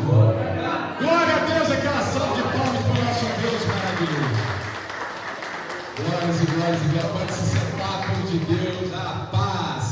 Glória a Deus, aquela salva de palmas para o nosso Deus maravilhoso. Glórias e glórias e glórias. Pode se sentar, povo de Deus. A paz,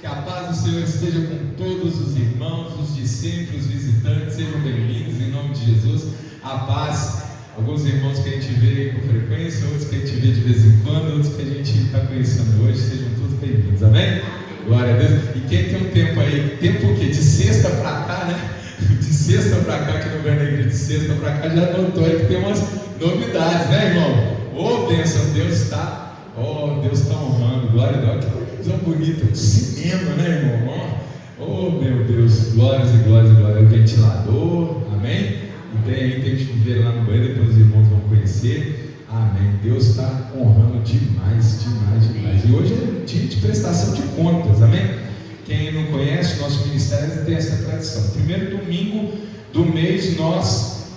que a paz do Senhor esteja com todos os irmãos, os de sempre, os visitantes. Sejam bem-vindos em nome de Jesus. A paz. Alguns irmãos que a gente vê com frequência, outros que a gente vê de vez em quando, outros que a gente está conhecendo hoje. Sejam todos bem-vindos, amém? Glória a Deus. E quem tem um tempo aí, tempo o quê? De sexta para cá, né? De sexta para cá, que não vem na igreja, de sexta para cá, já notou aí que tem umas novidades, né, irmão? Ô, bênção, Deus está honrando, glória a Deus. Que televisão bonita, cinema, né, irmão? Oh, meu Deus, glórias e glórias e glórias. O ventilador, amém? E tem que ver lá no banheiro, depois os irmãos vão conhecer, amém. Deus está honrando demais, demais, demais. E hoje é um dia de prestação de contas, amém? Quem não conhece, nosso ministério tem essa tradição. Primeiro domingo do mês nós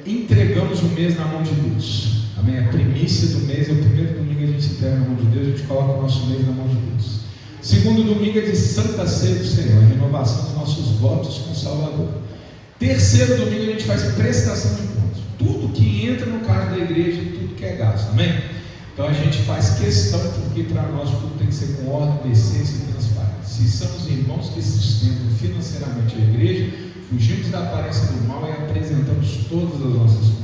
entregamos o mês na mão de Deus, amém? A primícia do mês é o primeiro domingo, a gente entrega na mão de Deus, a gente coloca o nosso mês na mão de Deus. Segundo domingo é de Santa Ceia do Senhor, a renovação dos nossos votos com o Salvador. Terceiro domingo a gente faz prestação de contas, tudo que entra no cargo da igreja e tudo que é gasto, amém? Então a gente faz questão, porque para nós tudo tem que ser com ordem, decência e transparência. Se são os irmãos que sustentam financeiramente a igreja, fugimos da aparência do mal e apresentamos todas as nossas contas.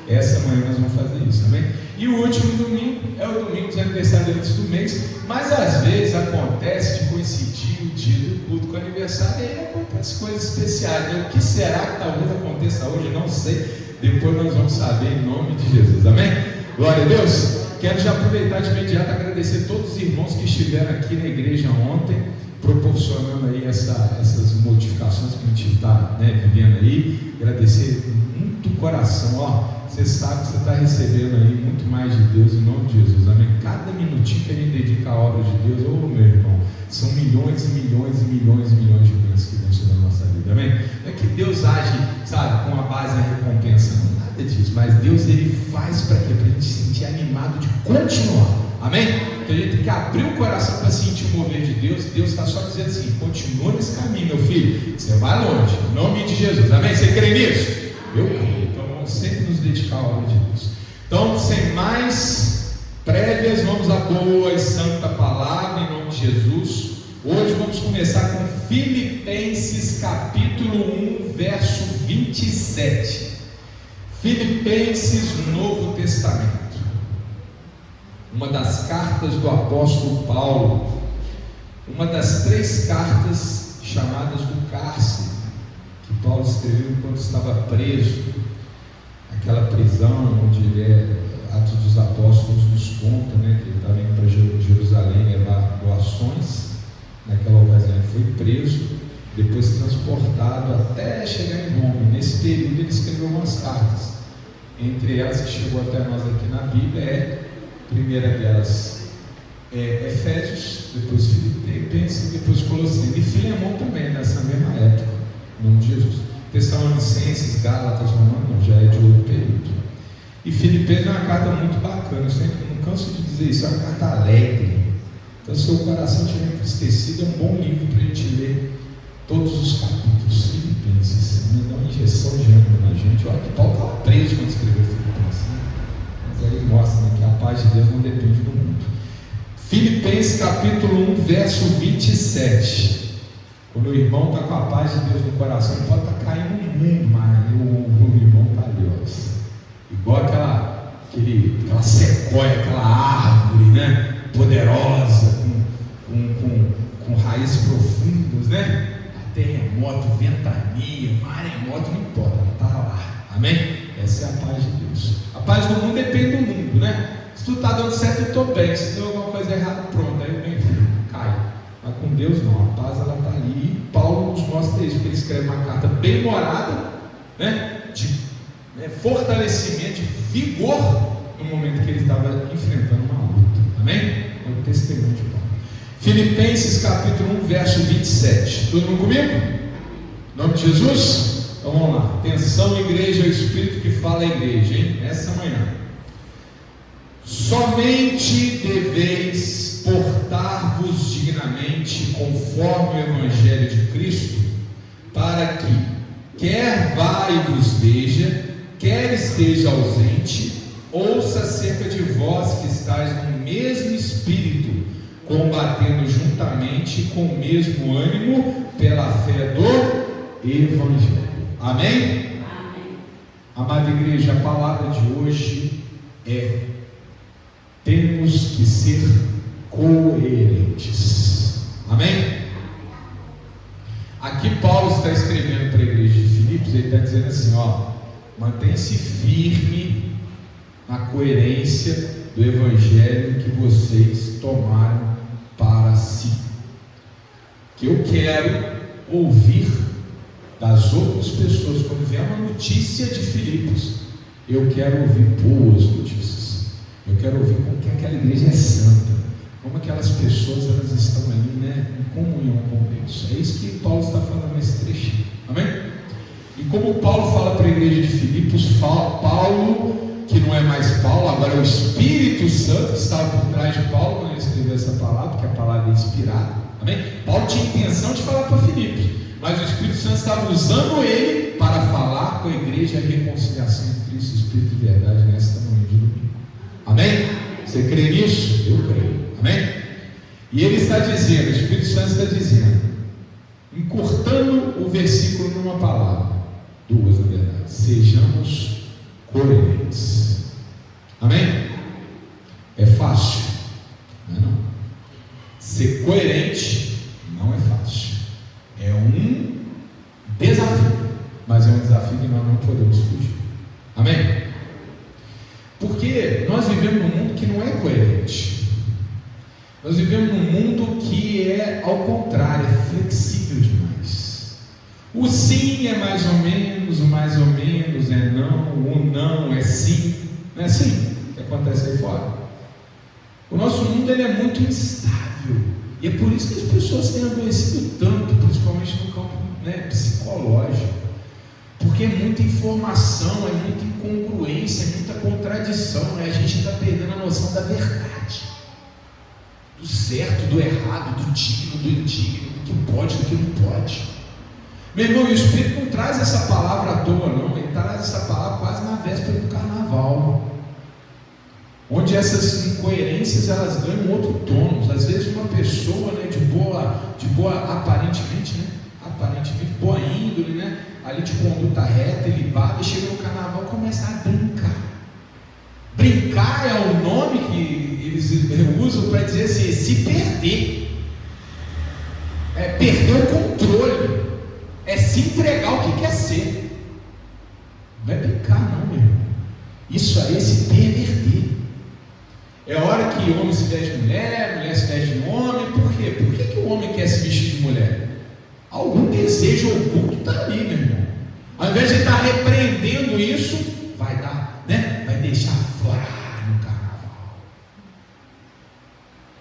Essa manhã nós vamos fazer isso, amém? E o último domingo é o domingo dos aniversariantes do mês, mas às vezes acontece de coincidir o dia do culto com o aniversário e aí acontece coisas especiais. O que será que talvez aconteça hoje? Não sei. Depois nós vamos saber em nome de Jesus, amém? Glória a Deus. Quero já aproveitar de imediato agradecer todos os irmãos que estiveram aqui na igreja ontem, proporcionando aí essas modificações que a gente está vivendo aí. Agradecer muito o coração, ó. Você sabe que você está recebendo aí muito mais de Deus em nome de Jesus, amém? Cada minutinho que a gente dedica à obra de Deus, ô meu irmão, são milhões e milhões e milhões e milhões de bênçãos que vêm sobre a nossa vida, amém? Não é que Deus age, sabe, com a base da recompensa, não, nada disso, mas Deus ele faz para quê? Para a gente se sentir animado de continuar, amém? Então a gente tem que abrir o coração para sentir o mover de Deus. Deus está só dizendo assim: continua nesse caminho, meu filho, você vai longe, em nome de Jesus, amém? Você crê nisso? Eu creio. Então vamos sempre nos dedicar à obra de Deus. Então, sem mais prévias, vamos à boa e santa palavra em nome de Jesus. Hoje vamos começar com Filipenses capítulo 1, verso 27. Filipenses, Novo Testamento. Uma das cartas do apóstolo Paulo, uma das 3 cartas chamadas do cárcere, que Paulo escreveu enquanto estava preso, aquela prisão onde Atos dos Apóstolos nos conta, que ele estava indo para Jerusalém levar doações. Naquela ocasião ele foi preso, depois transportado até chegar em Roma. Nesse período ele escreveu umas cartas, entre elas que chegou até nós aqui na Bíblia a primeira delas Efésios, depois Filipenses, depois Colossenses e Filemão também, nessa mesma época, em nome de Jesus. Tessalonicenses, Gálatas, Romanos, não, já é de outro período. E Filipenses é uma carta muito bacana, eu sempre não canso de dizer isso, é uma carta alegre. Então, se o coração estiver entristecido, é um bom livro para a gente ler todos os capítulos. Filipenses, dá uma injeção de ânimo na gente. Olha que Paulo estava preso quando escreveu Filipenses, mas aí mostra que a paz de Deus não depende do mundo. Filipenses capítulo 1, verso 27. Quando o irmão está com a paz de Deus no coração, ele pode estar caindo no mundo, mas o irmão está ali, ó, igual aquela sequoia, aquela árvore, poderosa, com raízes profundas, terremoto, ventania, maremoto, não importa, ela está lá, amém? Essa é a paz de Deus. A paz do mundo depende do mundo, Se tu está dando certo, eu estou bem. Se deu alguma coisa errada, pronto, aí eu cai. Mas com Deus não, a paz ela está ali. E Paulo nos mostra isso, porque ele escreve uma carta bem morada, de fortalecimento, de vigor, no momento que ele estava enfrentando uma luta, amém? É o testemunho de Paulo. Filipenses capítulo 1, verso 27. Todo mundo comigo? Em nome de Jesus? Então vamos lá. Atenção, igreja, é o Espírito que fala a igreja, essa manhã. Somente deveis portar-vos dignamente conforme o Evangelho de Cristo, para que, quer vá e vos veja, quer esteja ausente, ouça acerca de vós que estáis no mesmo espírito, combatendo juntamente com o mesmo ânimo pela fé do Evangelho. Amém? Amém. Amada igreja, a palavra de hoje é: temos que ser coerentes. Amém? Aqui Paulo está escrevendo para a igreja de Filipos, ele está dizendo assim, mantenha-se firme na coerência do Evangelho que vocês tomaram para si. Que eu quero ouvir das outras pessoas, quando vier uma notícia de Filipos, eu quero ouvir boas notícias. Eu quero ouvir como que aquela igreja é santa, como aquelas pessoas elas estão ali, em comunhão com Deus. É isso que Paulo está falando nesse trechinho. Amém? E como Paulo fala para a igreja de Filipos, Paulo, que não é mais Paulo, agora é o Espírito Santo que estava por trás de Paulo quando ele escreveu essa palavra, porque a palavra é inspirada. Amém? Paulo tinha intenção de falar para Filipos, mas o Espírito Santo estava usando ele para falar com a igreja a reconciliação entre Cristo, Espírito e verdade nesta manhã de domingo. Amém? Você crê nisso? Eu creio. Amém? E ele está dizendo, o Espírito Santo está dizendo, encurtando o versículo numa palavra, duas na verdade: sejamos coerentes. Amém? É fácil? Não é não. Ser coerente não é fácil. É um desafio, mas é um desafio que nós não podemos fugir. Amém? Porque nós vivemos num mundo que não é coerente. Nós vivemos num mundo que é ao contrário, é flexível demais. O sim é mais ou menos, o mais ou menos é não, o não é sim. Não é assim que acontece aí fora. O nosso mundo ele é muito instável, e é por isso que as pessoas têm adoecido tanto, principalmente no campo psicológico, porque é muita informação, é muita incongruência, é muita contradição, a gente está perdendo a noção da verdade, do certo, do errado, do digno, do indigno, do que pode, do que não pode. Meu irmão, e o Espírito não traz essa palavra à toa, não. Ele traz essa palavra quase na véspera do carnaval, onde essas incoerências elas ganham outro tom. Às vezes uma pessoa de boa aparentemente boa índole, ali de conduta reta, ele bate, chega no carnaval e começa a brincar. Brincar é o nome que eles usam para dizer assim, se perder, é perder o controle, é se entregar o que quer ser. Não é brincar não, meu irmão. Isso aí é se perverter. É hora que homem se veste de mulher, mulher se veste de homem. Por quê? Por que o homem quer se vestir de mulher? Algum desejo oculto está ali, meu irmão. Ao invés de estar repreendendo isso, vai dar, vai deixar fora no carnaval.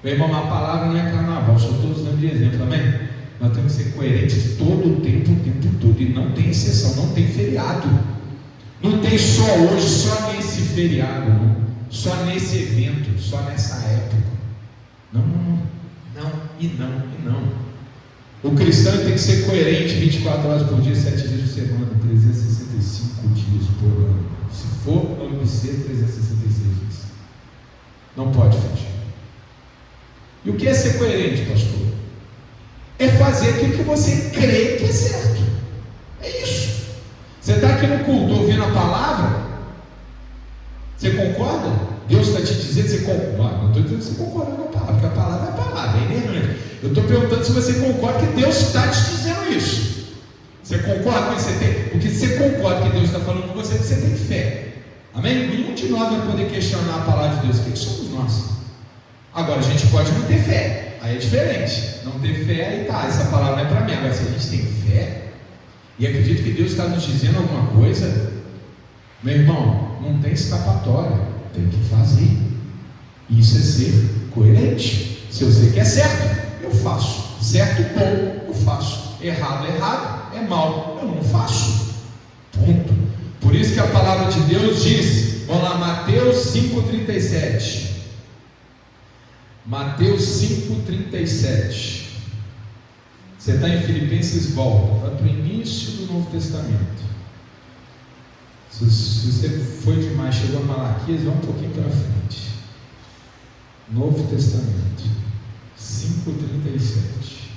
Meu irmão, a palavra não é carnaval, só estou usando de exemplo, amém? Nós temos que ser coerentes todo o tempo todo, e não tem exceção, não tem feriado. Não tem só hoje, só nesse feriado, não. Só nesse evento, só nessa época. Não. O cristão tem que ser coerente 24 horas por dia, 7 dias por semana, 365 dias por ano. Se for ano bissexto, 366 dias. Não pode fugir. E o que é ser coerente, pastor? É fazer aquilo que você crê que é certo. É isso. Você está aqui no culto ouvindo a palavra? Você concorda? Deus está te dizendo, você concorda? Não estou dizendo que você concorda com a palavra, porque a palavra é a palavra, é inerrante. Eu estou perguntando se você concorda que Deus está te dizendo isso. Você concorda que você tem? Porque se você concorda que Deus está falando com você, você tem fé. Amém? Nenhum de nós vai poder questionar a palavra de Deus. Quem somos nós? Agora, a gente pode não ter fé. Aí é diferente. Não ter fé, aí tá, essa palavra não é para mim. Agora, se a gente tem fé e acredita que Deus está nos dizendo alguma coisa, meu irmão, não tem escapatória, tem que fazer. Isso é ser coerente. Se eu sei que é certo, eu faço. Certo, bom, eu faço. Errado, é mal, eu não faço. Ponto. Por isso que a palavra de Deus diz, vamos lá, Mateus 5,37. Mateus 5,37. Você está em Filipenses, volta, vai para o início do Novo Testamento. Se você foi demais, chegou a Malaquias, vai um pouquinho para frente. Novo Testamento, 5:37.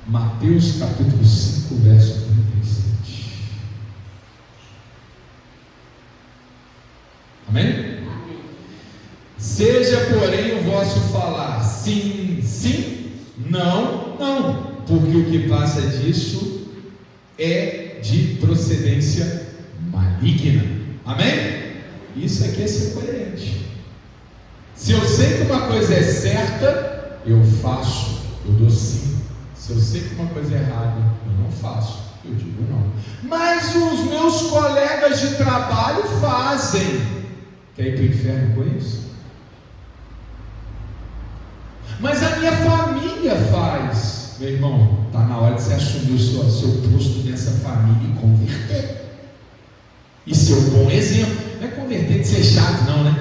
Mateus capítulo 5, verso 37. Amém? Seja, porém, o vosso falar sim, sim, não, não, porque o que passa disso é de procedência maligna. Amém? Isso aqui é ser coerente. Se eu sei que uma coisa é certa, eu faço, eu dou sim. Se eu sei que uma coisa é errada, eu não faço, eu digo não. Mas os meus colegas de trabalho fazem. Quer ir para o inferno com isso? Mas a minha família faz. Meu irmão, está na hora de você assumir o seu posto nessa família e converter. E ser um bom exemplo. Não é converter de ser chato, não, né?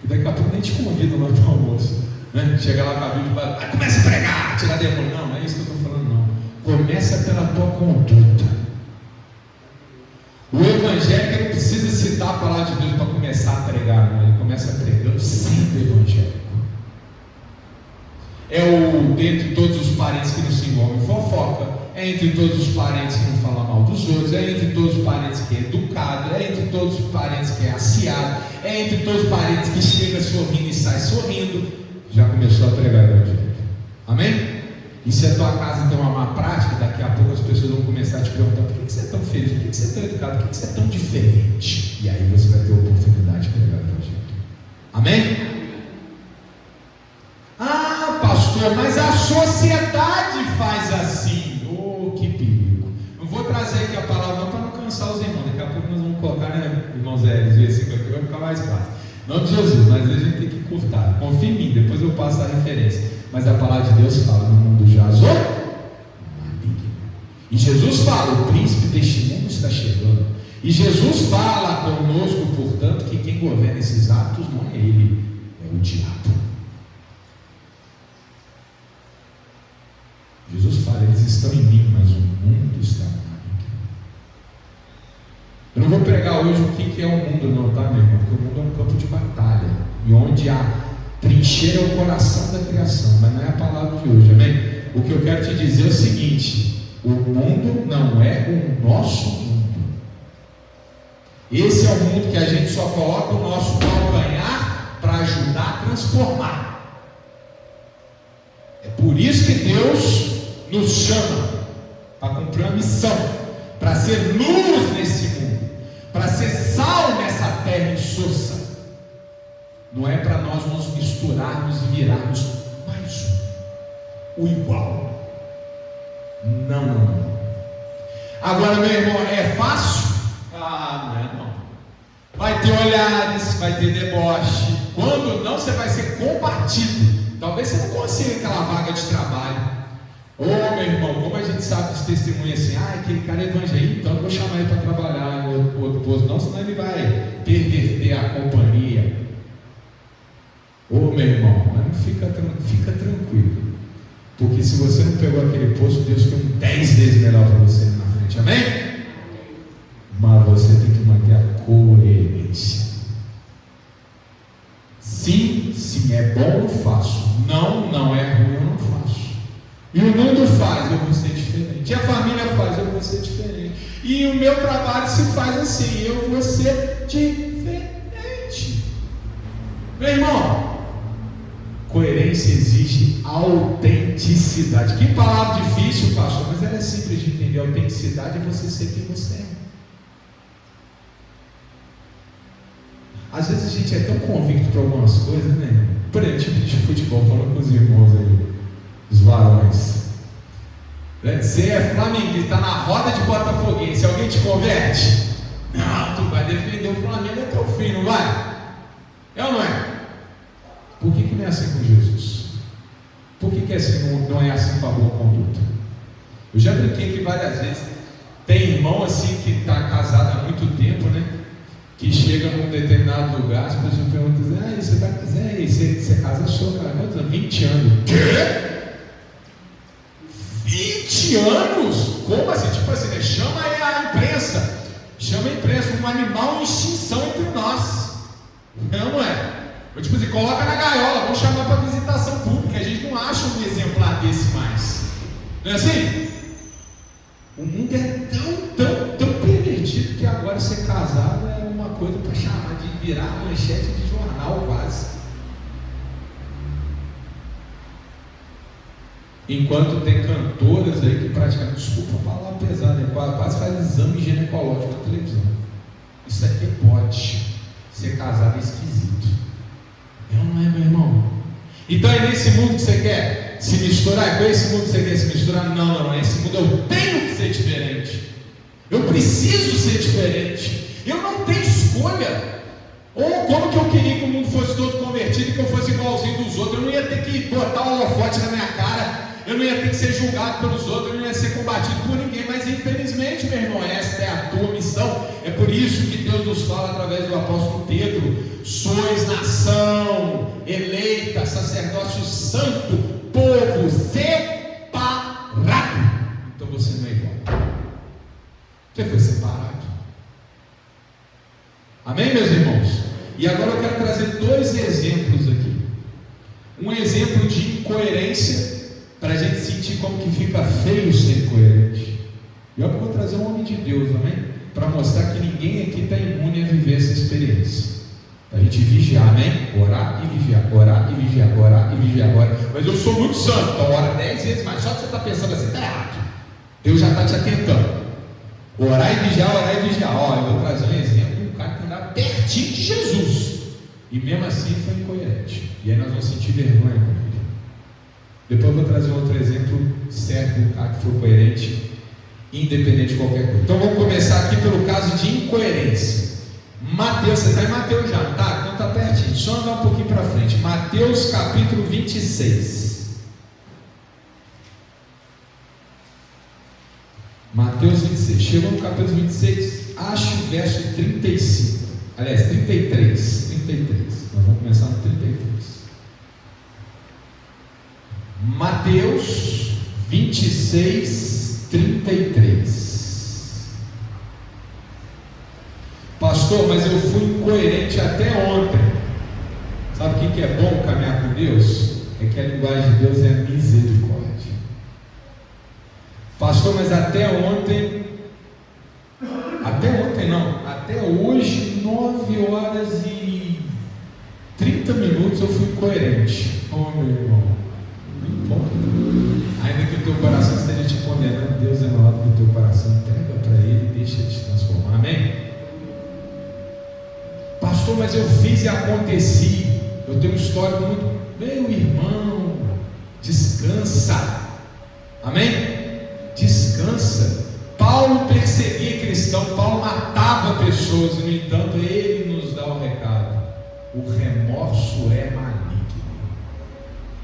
Porque daqui a pouco nem te convida lá para o almoço. Né? Chega lá com a Bíblia e fala, começa a pregar, tirar demônio. Não, não é isso que eu estou falando, não. Começa pela tua conduta. O evangélico não precisa citar a palavra de Deus para começar a pregar, não. Ele começa pregando sendo evangélico. É o dentre todos os parentes que não se envolvem em fofoca, é entre todos os parentes que não falam mal dos outros, é entre todos os parentes que é educado, é entre todos os parentes que é aciado, é entre todos os parentes que chega sorrindo e sai sorrindo. Já começou a pregar o evangelho. Amém? E se a tua casa tem uma má prática, daqui a pouco as pessoas vão começar a te perguntar: por que você é tão feliz? Por que você é tão educado? Por que você é tão diferente? E aí você vai ter a oportunidade de pregar o evangelho. Amém? Ah, pastor, mas a sociedade faz assim. Oh, que perigo. Não vou trazer aqui a palavra não para não cansar os irmãos. Daqui a pouco nós vamos colocar, né, irmãos Zé, versículo aqui, vai ficar mais fácil. Não de Jesus, mas a gente tem que encurtar. Confia em mim, depois eu passo a referência. Mas a palavra de Deus fala: no mundo jaz o maligno. E Jesus fala: o príncipe deste mundo está chegando. E Jesus fala conosco, portanto, que quem governa esses atos não é ele, é o diabo. Jesus fala: eles estão em mim, mas o mundo está no maligno. Eu não vou pregar hoje o que é o mundo, não, tá, meu irmão? Porque o mundo é um campo de batalha, e onde a trincheira é o coração da criação, mas não é a palavra de hoje, amém? O que eu quero te dizer é o seguinte: o mundo não é o nosso mundo. Esse é o mundo que a gente só coloca o nosso calcanhar para ajudar a transformar. É por isso que Deus nos chama para cumprir uma missão, para ser luz nesse mundo, para ser sal nessa terra insossa. Não é para nós nos misturarmos e virarmos mais o igual. Não, não, não. Agora, meu irmão, é fácil? Ah, não é não. Vai ter olhares, vai ter deboche. Quando não, você vai ser combatido. Talvez você não consiga aquela vaga de trabalho. Ô, meu irmão, como a gente sabe dos testemunhos assim: ah, aquele cara é evangélico, então eu vou chamar ele para trabalhar em outro posto. Não, senão ele vai perverter a companhia. Ô, meu irmão, mas não fica tranquilo, porque se você não pegou aquele posto, Deus tem 10 vezes melhor para você na frente, amém? Mas você tem que manter a coerência. Sim, sim, é bom, eu faço. Não, não é ruim, eu não faço. E o mundo faz, eu vou ser diferente. E a família faz, eu vou ser diferente. E o meu trabalho se faz assim, eu vou ser diferente. Meu irmão, coerência exige autenticidade. Que palavra difícil, pastor, mas ela é simples de entender. Autenticidade é você ser quem você é. Às vezes a gente é tão convicto para algumas coisas, né? Por exemplo, tipo de futebol, falando com os irmãos aí, os varões. Você é flamenguista, está na roda de botafoguense, alguém te converte? Não, tu vai defender o Flamengo até o fim, não vai? É ou não é? Por que não é assim com Jesus? Por que é assim, não é assim com a boa conduta? Eu já brinquei aqui várias vezes. Tem irmão assim que está casado há muito tempo, né? que chega num determinado lugar, as pessoas perguntam assim, você casa sua, cara, quantos anos? 20 anos. Quê? 20 anos? Como assim? Tipo assim, né? Chama aí a imprensa, um animal em extinção entre nós. Não é? Ou tipo assim, coloca na gaiola, vamos chamar para visitação pública, a gente não acha um exemplar desse mais. Não é assim? O mundo é tão pervertido que agora ser casado é uma coisa para chamar de virar manchete de jornal quase. Enquanto tem cantoras aí que praticamente, desculpa a palavra pesada, quase faz exame ginecológico na televisão. Isso aqui pode. Ser casado é esquisito. Não é, meu irmão? Então é nesse mundo que você quer se misturar? É com esse mundo que você quer se misturar? Não. Esse mundo eu tenho que ser diferente. Eu preciso ser diferente. Eu não tenho escolha. Ou como que eu queria que o mundo fosse todo convertido e que eu fosse igualzinho dos outros? Eu não ia ter que botar o holofote na minha cara. Eu não ia ter que ser julgado pelos outros. Eu não ia ser combatido por ninguém. Mas infelizmente, meu irmão, essa é a tua missão. É por isso que Deus nos fala através do apóstolo Pedro: sois nação eleita, sacerdócio santo, povo separado. Então você não é igual. Você foi separado. Amém, meus irmãos? E agora eu quero trazer 2 exemplos aqui. Um exemplo de incoerência, para a gente sentir como que fica feio ser coerente. E eu vou trazer um homem de Deus, amém? Para mostrar que ninguém aqui está imune a viver essa experiência. A gente vigiar, amém? Orar e vigiar, orar e vigiar, orar e vigiar. Mas eu sou muito santo, então ora 10 vezes mais. Só que você está pensando assim, está errado. Deus já está te atentando. Orar e vigiar, orar e vigiar. Ó, eu vou trazer um exemplo de um cara que andava pertinho de Jesus. E mesmo assim foi incoerente. E aí nós vamos sentir vergonha com ele. Depois eu vou trazer outro exemplo certo, um cara que foi coerente, independente de qualquer coisa. Então vamos começar aqui pelo caso de incoerência. Mateus, você está em Mateus já, tá? Então está pertinho, só andar um pouquinho para frente. Mateus capítulo 26. Mateus 26. Chegou no capítulo 26, acho o verso 35. Aliás, 33. Nós vamos começar no 33. Mateus 26, 33. Pastor, mas eu fui incoerente até ontem. Sabe o que é bom caminhar com Deus? É que a linguagem de Deus é misericórdia. Pastor, mas até hoje, 9h30 eu fui incoerente. Oh, meu irmão, não importa. Ainda que o teu coração esteja te condenando, Deus é maior do que o teu coração. Entrega para Ele e deixa Ele te transformar. Amém? Pastor, mas eu fiz e aconteci. Eu tenho um histórico muito. Meu irmão, descansa. Amém? Descansa. Paulo perseguia cristão, Paulo matava pessoas, e no entanto ele nos dá o recado: o remorso é maligno.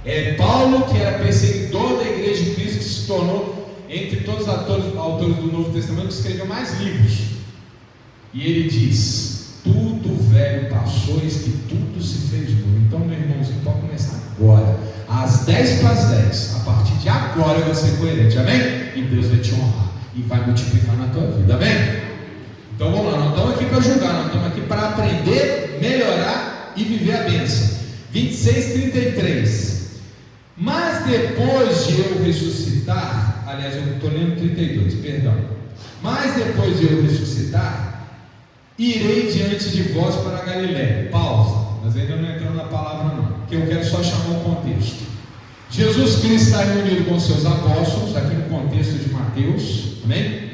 É Paulo, que era perseguidor da igreja de Cristo, que se tornou, entre todos os autores do Novo Testamento, que escreveu mais livros. E ele diz: tudo velho passou, eis que tudo se fez novo. Então, meu irmãozinho, pode começar agora, às 10:10. A partir de agora eu vou ser coerente, amém? E Deus vai te honrar e vai multiplicar na tua vida, amém? Então vamos lá, nós estamos aqui para julgar, nós estamos aqui para aprender, melhorar e viver a bênção. 26:33. Mas depois de eu ressuscitar, aliás, eu estou lendo 32, perdão. Mas depois de eu ressuscitar, irei diante de vós para a Galiléia. Pausa, mas ainda não entramos na palavra não, que eu quero só chamar o contexto. Jesus Cristo está reunido com seus apóstolos, aqui no contexto de Mateus, amém?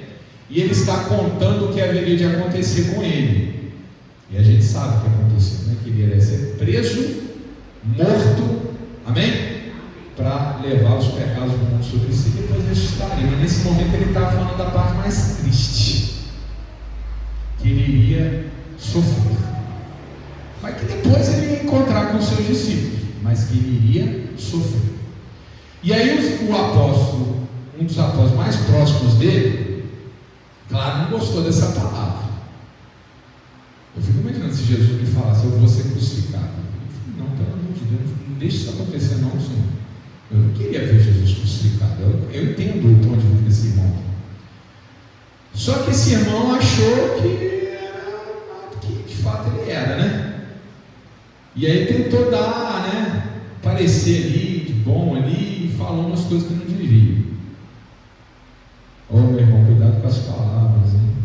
E ele está contando o que haveria de acontecer com ele. E a gente sabe o que aconteceu, né? Que ele iria ser preso, morto, amém? Para levar os pecados do mundo sobre si e depois ressuscitaria. Mas nesse momento ele estava falando da parte mais triste, que ele iria sofrer, mas que depois ele ia encontrar com os seus discípulos, mas que ele iria sofrer. E aí o apóstolo, um dos apóstolos mais próximos dele, claro, não gostou dessa palavra. Eu fico Jesus me falasse, eu vou ser crucificado. Não, pelo amor de Deus, não deixe isso acontecer não, Senhor. Eu não queria ver Jesus crucificado. Eu entendo o ponto de vista desse irmão. Só que esse irmão achou que era, que de fato ele era, né? E aí tentou dar, né? Parecer ali, de bom ali, e falou umas coisas que não devia. Ô meu irmão, cuidado com as palavras, hein?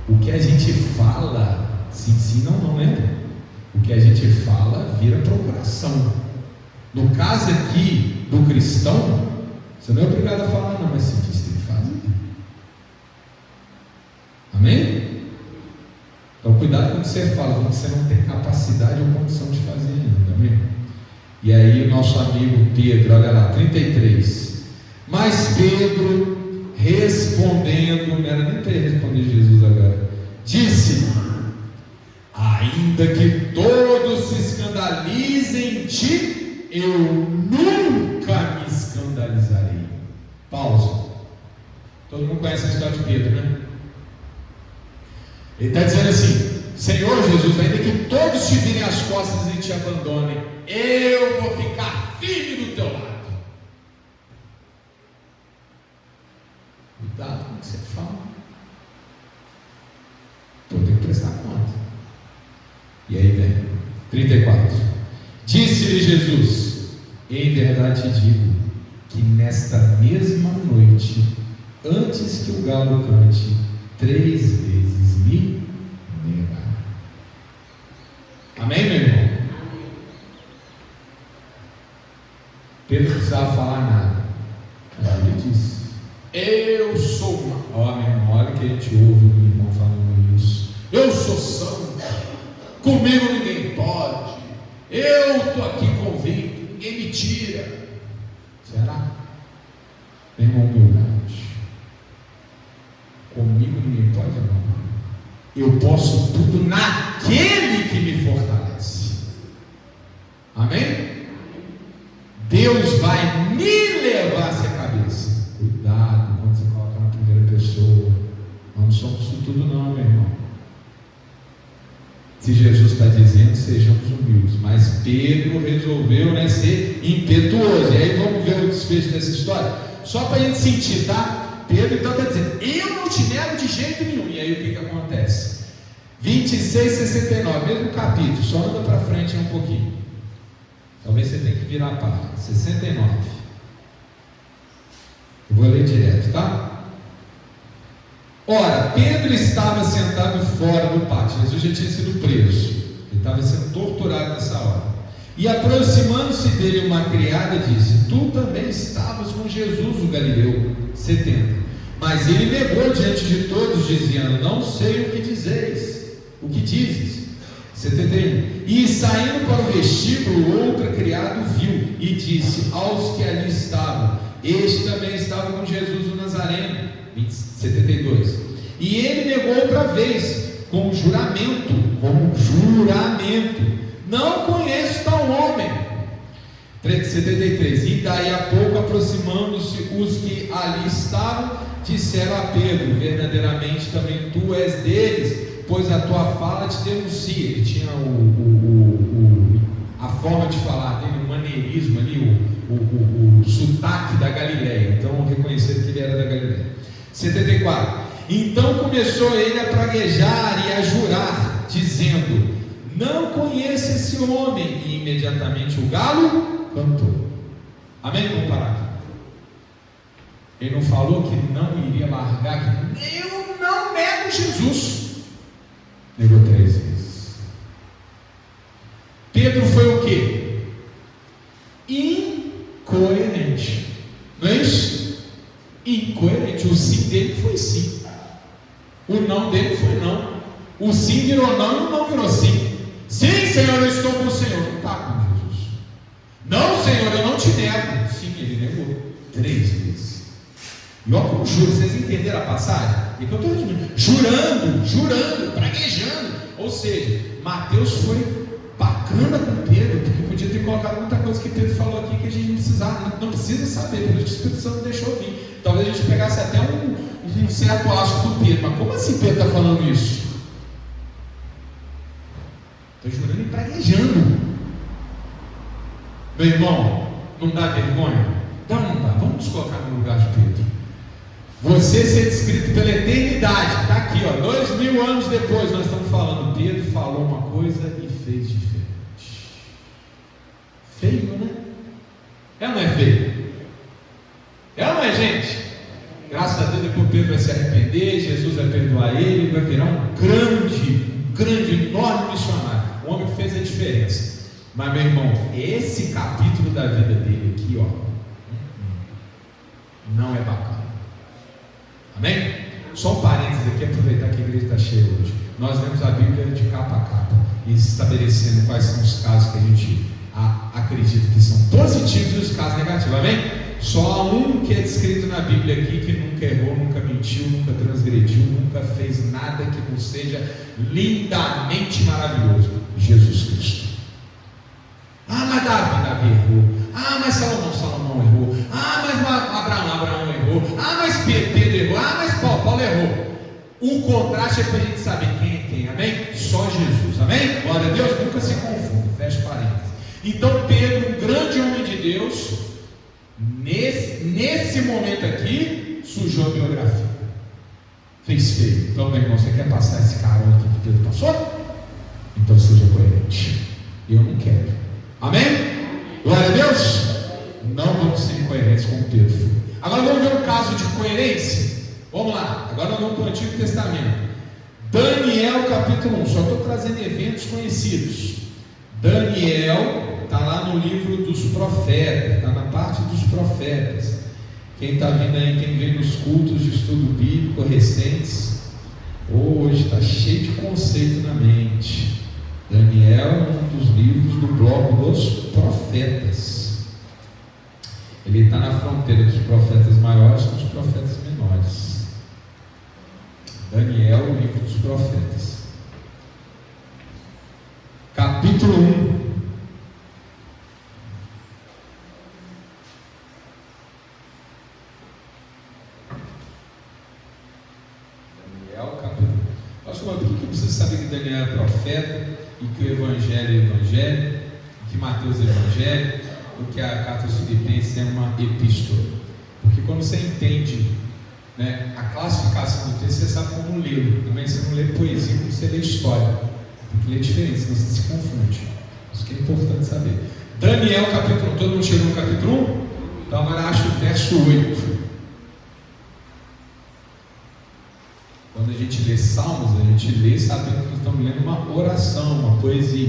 O que a gente fala, se ensina ou não, né? O que a gente fala vira procuração. No caso aqui do cristão, você não é obrigado a falar, não, mas se diz, tem que fazer. Amém? Então cuidado com o que você fala, quando você não tem capacidade ou condição de fazer ainda, amém? E aí o nosso amigo Pedro, olha lá, 33. Mas Pedro respondendo, não era nem para ele responder Jesus agora, disse: ainda que todos se escandalizem em ti, eu nunca me escandalizarei. Pausa. Todo mundo conhece a história de Pedro, né? Ele está dizendo assim: Senhor Jesus, ainda que todos te virem as costas e te abandonem, eu vou ficar firme do teu lado. Cuidado com o que você fala. Então tem que prestar conta. E aí vem 34. Disse-lhe Jesus: em verdade te digo que nesta mesma noite, antes que o galo cante, 3 vezes me negará. Amém, meu irmão? Pedro não precisava falar nada. Ele disse: eu sou uma. Ó, meu irmão, olha que a gente ouve o meu irmão falando isso. Eu sou santo, comigo ninguém pode. Eu estou aqui convicto, ninguém me tira. Será? Meu irmão, humildade. Comigo ninguém pode, não. Eu posso tudo naquele que me fortalece. Amém? Deus vai me levar a ser cabeça. Cuidado quando você coloca na primeira pessoa. Não somos isso tudo não, meu irmão. Se Jesus está dizendo, sejamos humildes. Mas Pedro resolveu, né, ser impetuoso. E aí vamos ver o desfecho dessa história. Só para a gente sentir, tá? Pedro então está dizendo: eu não te nego de jeito nenhum. E aí o que acontece? 26, 69, mesmo capítulo, só anda para frente um pouquinho. Talvez você tenha que virar a página. 69. Eu vou ler direto, tá? Ora, Pedro estava sentado fora do pátio. Jesus já tinha sido preso. Ele estava sendo torturado nessa hora. E aproximando-se dele uma criada disse: tu também estavas com Jesus o Galileu. 70. Mas ele negou diante de todos, dizendo: não sei o que dizeis. O que dizes? 71. E saindo para o vestíbulo, outra criada viu e disse aos que ali estavam: este também estava com Jesus o Nazareno. 72. E ele negou outra vez, com juramento: não conheço tal homem. 73. E daí a pouco, aproximando-se os que ali estavam, disseram a Pedro: verdadeiramente também tu és deles, pois a tua fala te denuncia. Ele tinha a forma de falar dele, o maneirismo ali, o sotaque da Galileia. Então reconheceram que ele era da Galileia. 74. Então começou ele a praguejar e a jurar, dizendo: não conheço esse homem. E imediatamente o galo cantou. Amém? Vamos parar aqui. Ele não falou que não iria largar, que eu não nego Jesus. Negou 3 vezes. Pedro foi o quê? Incoerente. Não é isso? Incoerente. O sim dele foi sim. O não dele foi não. O sim virou não e o não virou sim. Sim, Senhor, eu estou com o Senhor. Não está com Jesus. Não, Senhor, eu não te nego. Sim, ele negou 3 vezes. E olha como juro, vocês entenderam a passagem? E que eu estou jurando, praguejando. Ou seja, Mateus foi bacana com Pedro, porque podia ter colocado muita coisa que Pedro falou aqui que a gente não precisa saber, porque o Espírito Santo deixou vir. Talvez a gente pegasse até um certo asco do Pedro. Mas como assim Pedro está falando isso? gaguejando. Meu irmão, não dá vergonha? Não dá. Vamos nos colocar no lugar de Pedro. Você ser descrito pela eternidade. Está aqui, 2000 anos depois, nós estamos falando. Pedro falou uma coisa e fez diferente. Feio, né? É ou não é feio? É ou não é, gente? Graças a Deus, depois Pedro vai se arrepender, Jesus vai perdoar ele, vai virar um grande, enorme missionário. Um homem que fez a diferença. Mas, meu irmão, esse capítulo da vida dele aqui, não é bacana. Amém? Só um parênteses aqui, aproveitar que a igreja está cheia hoje. Nós lemos a Bíblia de capa a capa e estabelecendo quais são os casos que a gente acredita que são positivos e os casos negativos. Amém? Só há um que é descrito na Bíblia aqui que nunca errou, nunca mentiu, nunca transgrediu, nunca fez nada que não seja lindamente maravilhoso: Jesus Cristo. Mas Davi errou. Mas Salomão errou. Mas Abraão errou. Mas Pedro errou. Mas Paulo errou. O contraste é para a gente saber quem é quem. Amém? Só Jesus. Amém? Glória a Deus. Nunca se confunde. Fecha parênteses. Então Pedro, um grande homem de Deus, nesse momento aqui, sujou a biografia. Fez feio. Então, meu irmão, você quer passar esse carão aqui que Pedro passou? Então seja coerente. Eu não quero. Amém? Glória a Deus. Não vamos ser incoerentes com Pedro. Agora vamos ver um caso de coerência. Vamos lá. Agora nós vamos para o Antigo Testamento. Daniel capítulo 1. Só estou trazendo eventos conhecidos. Daniel está lá no livro dos profetas. Está na parte dos profetas. Quem está vindo aí, quem vem nos cultos de estudo bíblico recentes, hoje está cheio de conceito na mente. Daniel é um dos livros do bloco dos profetas. Ele está na fronteira dos profetas maiores com os profetas menores. Daniel, o livro dos profetas. Capítulo 1. Daniel, capítulo 1. Pastor, mas por que eu preciso saber que Daniel é profeta? E que o Evangelho é Evangelho, que Mateus é Evangelho, e que a Carta aos Filipenses é uma epístola. Porque quando você entende, né, a classificação do texto, você sabe como lê-lo. Também você não lê poesia como você lê história. Tem que ler diferente, senão você se confunde. Isso que é importante saber. Daniel capítulo 1. Todo mundo chegou no capítulo 1? Então agora acha o verso 8. Quando a gente lê Salmos, a gente lê sabendo que nós estamos lendo uma oração, uma poesia.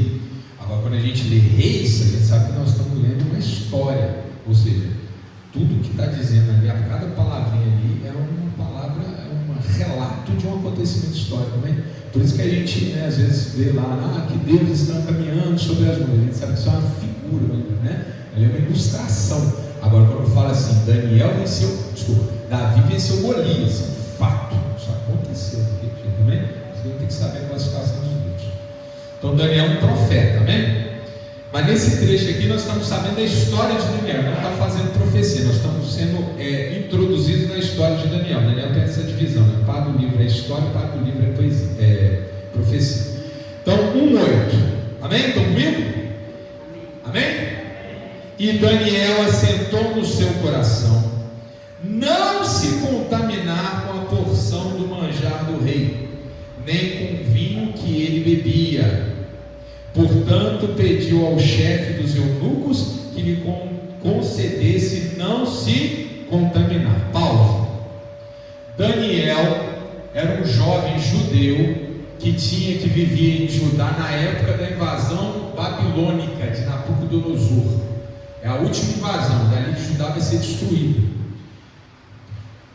Agora, quando a gente lê Reis, a gente sabe que nós estamos lendo uma história. Ou seja, tudo que está dizendo ali, a cada palavrinha ali, é uma palavra, é um relato de um acontecimento histórico. Né? Por isso que a gente, né, às vezes vê lá, que Deus está caminhando sobre as nuvens. A gente sabe que isso é uma figura, né? Ela é uma ilustração. Agora, quando fala assim, Davi venceu Golias, é um fato. Isso aconteceu aqui, amém? Você tem que saber a classificação dos livros. Então Daniel é um profeta, amém? Mas nesse trecho aqui nós estamos sabendo da história de Daniel. Não está fazendo profecia, nós estamos sendo introduzidos na história de Daniel. Daniel tem essa divisão, né? Parte do livro é história, parte do livro é profecia. Então 1:8, amém? Estão comigo? Amém? E Daniel assentou no seu coração não se contaminar com a porção do manjar do rei, nem com o vinho que ele bebia. Portanto, pediu ao chefe dos eunucos que lhe concedesse não se contaminar. Pausa. Daniel era um jovem judeu que vivia em Judá na época da invasão babilônica de Nabucodonosor. É a última invasão, dali que Judá vai ser destruída.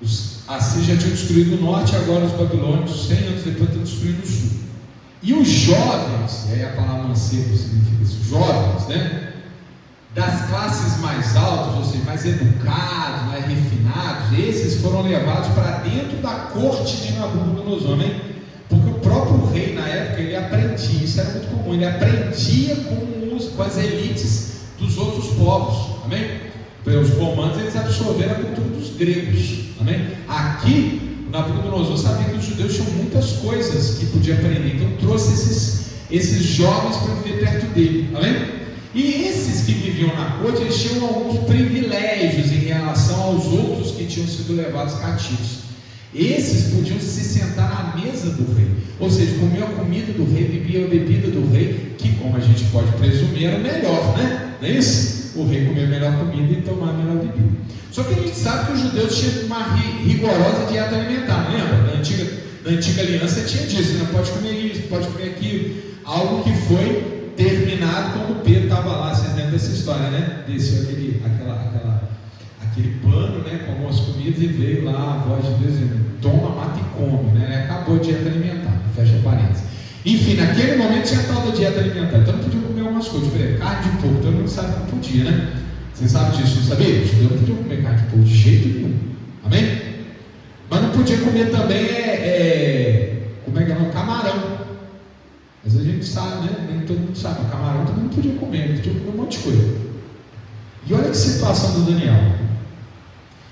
Os assírios já tinham destruído o norte, agora os babilônios, 100 anos depois, estão destruindo o sul. E os jovens, e aí a palavra mancebo significa isso, jovens, né? Das classes mais altas, ou seja, mais educados, mais refinados, esses foram levados para dentro da corte de Nabucodonosor, né? Porque o próprio rei, na época, ele aprendia, isso era muito comum, ele aprendia com as elites dos outros povos, amém? Pelos comandos, eles absorveram a cultura dos gregos, amém? Aqui, Nabucodonosor sabia que os judeus tinham muitas coisas que podia aprender, então trouxe esses jovens para viver perto dele, tá vendo? E esses que viviam na corte, eles tinham alguns privilégios em relação aos outros que tinham sido levados cativos. Esses podiam se sentar à mesa do rei, ou seja, comer a comida do rei, beber a bebida do rei, que, como a gente pode presumir, era o melhor, né? Não é isso? O rei comer a melhor comida e tomar a melhor bebida. Só que a gente sabe que os judeus tinham uma rigorosa dieta alimentar, lembra? Na antiga aliança tinha disso, não pode comer isso, pode comer aquilo, algo que foi terminado quando Pedro estava lá. Vocês lembram dessa história, né? Desceu aquele pano, né, com algumas comidas, e veio lá a voz de Deus dizendo: toma, mata e come, né? Acabou a dieta alimentar, fecha parênteses. Enfim, naquele momento tinha a tal da dieta alimentar, então não podia comer algumas coisas, por exemplo, carne de porco. Todo mundo sabe que não podia, né? Você sabe disso, não sabia? Os judeus não podiam comer carne de porco de jeito nenhum, amém? Mas não podia comer também como é que é o nome? Camarão. Mas a gente sabe, né? Nem todo mundo sabe. O camarão também não podia comer um monte de coisa. E olha que situação do Daniel.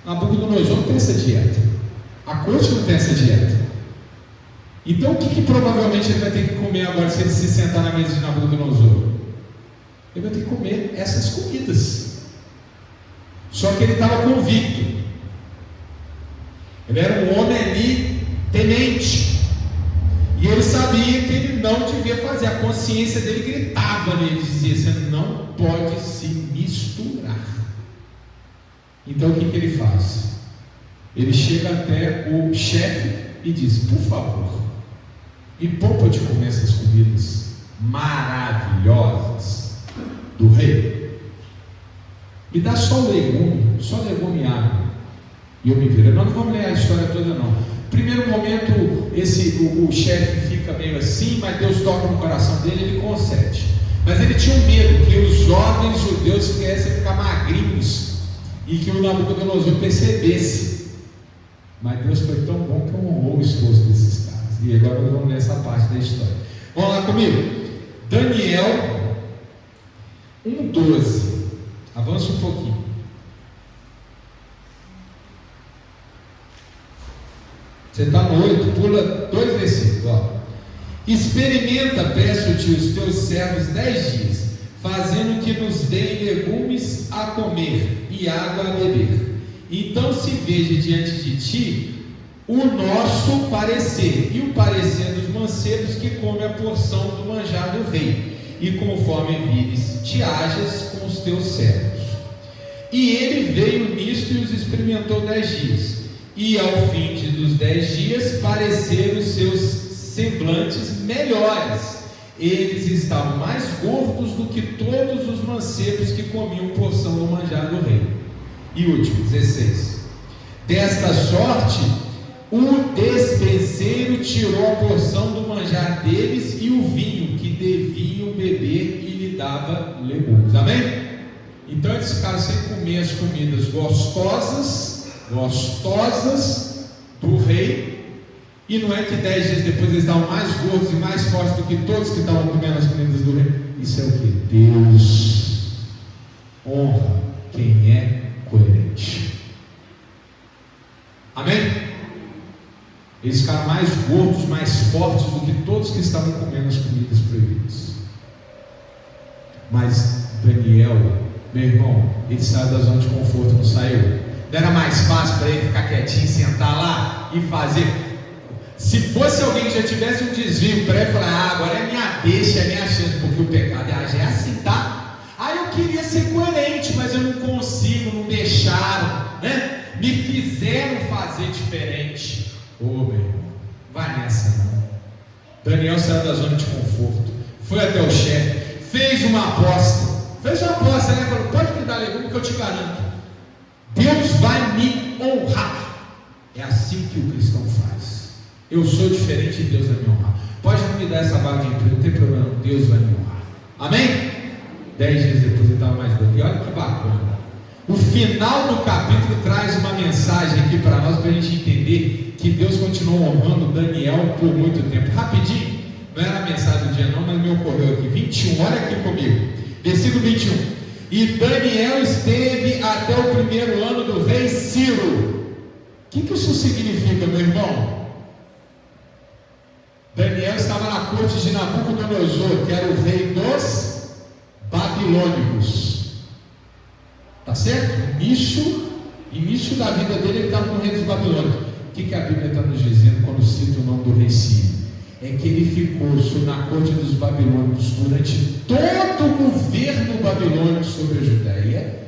Nabucodonosor não tem essa dieta. A corte não tem essa dieta. Então o que provavelmente ele vai ter que comer agora se ele se sentar na mesa de Nabucodonosor? Ele vai ter que comer essas comidas. Só que ele estava convicto. Ele era um homem ali temente. E ele sabia que ele não devia fazer. A consciência dele gritava nele, dizia: você não pode se misturar. Então o que ele faz? Ele chega até o chefe e diz: por favor, me poupa de comer essas comidas maravilhosas do rei. Me dá só legume e água, e eu me viro. Nós não vamos ler a história toda não. Primeiro momento, o chefe fica meio assim, mas Deus toca no coração dele, ele concede. Mas ele tinha um medo que os jovens judeus viessem a ficar magrinhos e que o Nabucodonosor percebesse. Mas Deus foi tão bom que honrou o esforço desses caras. E agora nós vamos ler essa parte da história. Vamos lá comigo. Daniel 1:12. Avança um pouquinho. Você está no 8, pula 2 versículos. Ó. Experimenta, peço-te, os teus servos 10 dias, fazendo que nos deem legumes a comer e água a beber. Então se veja diante de ti o nosso parecer e o parecer dos mancebos que comem a porção do manjar do rei, e conforme vires, te hajas com os teus servos. E ele veio nisto e os experimentou 10 dias. E ao fim dos 10 dias pareceram os seus semblantes melhores. Eles estavam mais gordos do que todos os mancebos que comiam porção do manjar do rei. E último, 16. Desta sorte, o despenseiro tirou a porção do manjar deles e o vinho que deviam beber e lhe dava legumes. Amém? Então eles ficaram sem comer as comidas gostosas do rei, e não é que 10 dias depois eles estavam mais gordos e mais fortes do que todos que estavam comendo as comidas do rei. Isso é o que? Deus honra quem é coerente. Amém? Eles ficaram mais gordos, mais fortes do que todos que estavam comendo as comidas proibidas. Mas Daniel, meu irmão, ele saiu da zona de conforto, não saiu? Não era mais fácil para ele ficar quietinho, sentar lá e fazer? Se fosse alguém que já tivesse um desvio para ele falar: agora é minha deixa, é minha chance, porque o pecado é assim, tá? Eu queria ser coerente, mas eu não consigo, não deixaram, né? Me fizeram fazer diferente. Meu irmão, vai nessa não. Daniel saiu da zona de conforto, foi até o chefe, fez uma aposta, né? Falou: pode me dar legume que eu te garanto, Deus vai me honrar. É assim que o cristão faz. Eu sou diferente e Deus vai me honrar. Pode não me dar essa vaga de emprego, não tem problema, Deus vai me honrar. Amém? 10 dias depois ele estava mais doido. E olha que bacana. O final do capítulo traz uma mensagem aqui para nós, para a gente entender que Deus continuou honrando Daniel por muito tempo. Rapidinho, não era a mensagem do dia não, mas me ocorreu aqui. 21, olha aqui comigo. Versículo 21. E Daniel esteve até o 1º ano do rei Ciro. O que isso significa, meu irmão? Daniel estava na corte de Nabucodonosor, que era o rei dos babilônicos. Tá certo? Início da vida dele, ele estava com o rei dos babilônicos. O que a Bíblia está nos dizendo quando cita o nome do rei Ciro? É que ele ficou na corte dos babilônicos durante todo o governo babilônico sobre a Judéia.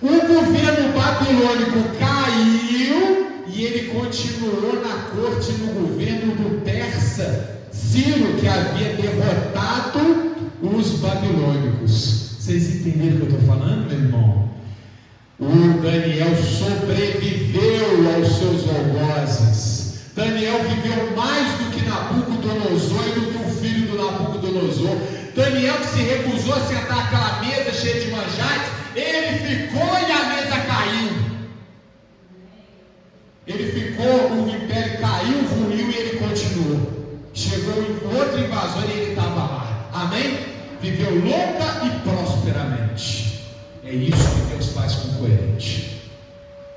O governo babilônico caiu e ele continuou na corte, no governo do persa Ciro, que havia derrotado os babilônicos. Vocês entenderam o que eu estou falando, meu irmão? O Daniel sobreviveu aos seus algozes. Daniel viveu mais do que Nabucodonosor e do que o filho do Nabucodonosor. Daniel, que se recusou a sentar àquela mesa cheia de manjares, ele ficou e a mesa caiu. Ele ficou, o império caiu, ruiu e ele continuou. Chegou outro invasor e ele estava lá. Amém? Viveu louca e prosperamente. É isso que Deus faz com o coerente.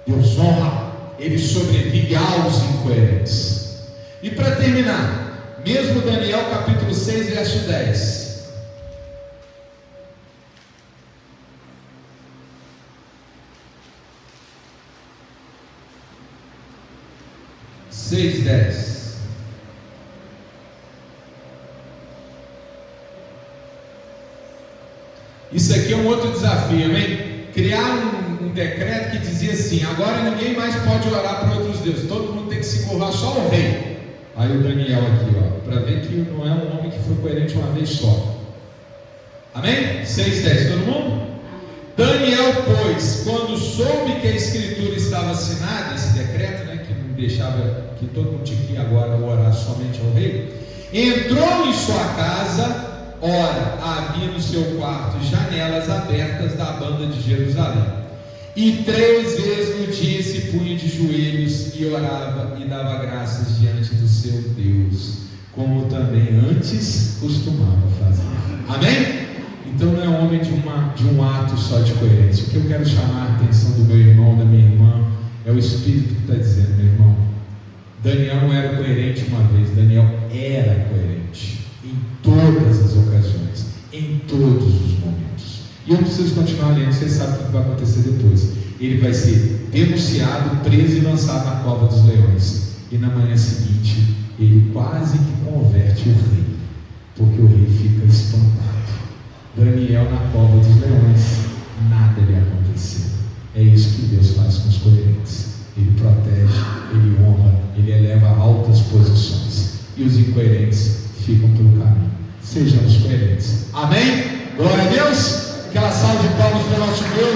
Deus honra, ele sobrevive aos incoerentes. E para terminar, mesmo Daniel capítulo 6, verso 10. 6:10. Isso aqui é um outro desafio, amém? Criar um decreto que dizia assim: agora ninguém mais pode orar para outros deuses, todo mundo tem que se curvar só o rei. Aí o Daniel aqui, para ver que não é um homem que foi coerente uma vez só. Amém? 6:10, todo mundo? Daniel, pois, quando soube que a escritura estava assinada, esse decreto, né, que não deixava que todo mundo tinha que agora orar somente ao rei, entrou em sua casa. Ora, havia no seu quarto janelas abertas da banda de Jerusalém, e 3 vezes no dia se punha de joelhos e orava e dava graças diante do seu Deus, como também antes costumava fazer. Amém? Então não é homem de um ato só de coerência. O que eu quero chamar a atenção do meu irmão, da minha irmã, é o Espírito que está dizendo: meu irmão, Daniel não era coerente uma vez, Daniel era coerente em todas as ocasiões, em todos os momentos. E eu preciso continuar lendo, você sabe o que vai acontecer depois. Ele vai ser denunciado, preso e lançado na cova dos leões. E na manhã seguinte, ele quase que converte o rei, porque o rei fica espantado. Daniel na cova dos leões, nada lhe aconteceu. É isso que Deus faz com os coerentes. Ele protege, ele honra, ele eleva a altas posições. E os incoerentes ficam pelo caminho. Sejamos coerentes. Amém? Glória a Deus. Aquela salva de palmas para o nosso Deus.